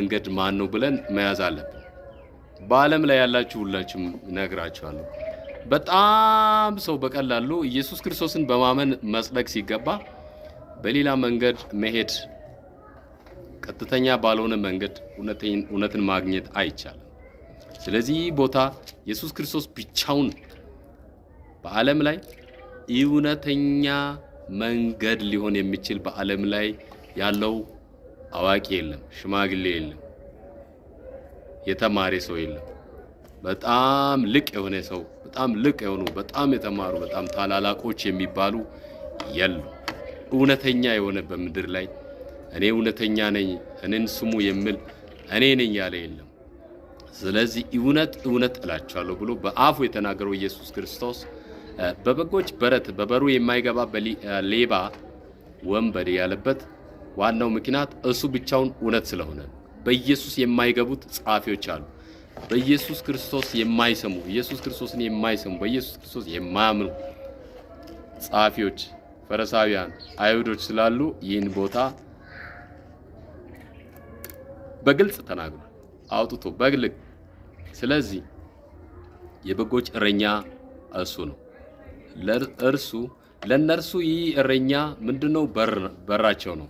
መንገድ ማን ነው ብለን መያዝ አለብን። በዓለም ላይ ያላችሁ ሁላችሁም ነግራችኋለሁ። በጣም ሰው በቀላሉ ኢየሱስ ክርስቶስን በማመን መጽደቅ ሲገባ በሌላ መንገድ መሄድ፣ ቀጥተኛ ባልሆነ መንገድ እውነትን ማግኘት አይቻልም። ስለዚህ ቦታ ኢየሱስ ክርስቶስ ብቻውን በዓለም ላይ እውነተኛ መንገድ ሊሆን የሚችል በዓለም ላይ ያለው አዋቂ የለም፣ ሽማግሌ የለም፣ የተማረ ሰው የለም። በጣም ልቅ የሆነ ሰው፣ በጣም ልቅ የሆኑ፣ በጣም የተማሩ፣ በጣም ታላላቆች የሚባሉ የሉ። እውነተኛ የሆነ በምድር ላይ እኔ እውነተኛ ነኝ እኔን ስሙ የሚል እኔ ነኝ ያለ የለም። ስለዚህ እውነት እላችኋለሁ ብሎ በአፉ የተናገረው ኢየሱስ ክርስቶስ በበጎች በረት በበሩ የማይገባ ሌባ ወንበዴ ያለበት ዋናው ምክንያት እሱ ብቻውን እውነት ስለሆነ። በኢየሱስ የማይገቡት ጻፊዎች አሉ። በኢየሱስ ክርስቶስ የማይሰሙ፣ ኢየሱስ ክርስቶስን የማይሰሙ፣ በኢየሱስ ክርስቶስ የማያምኑ ጻፊዎች፣ ፈሪሳውያን፣ አይሁዶች ስላሉ ይህን ቦታ በግልጽ ተናግሯል አውጥቶ በግልጽ። ስለዚህ የበጎች እረኛ እሱ ነው። ለነርሱ ይህ እረኛ ምንድነው? በራቸው ነው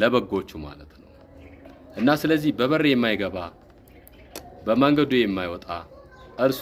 ለበጎቹ ማለት ነው። እና ስለዚህ በበር የማይገባ በመንገዱ የማይወጣ እርሱ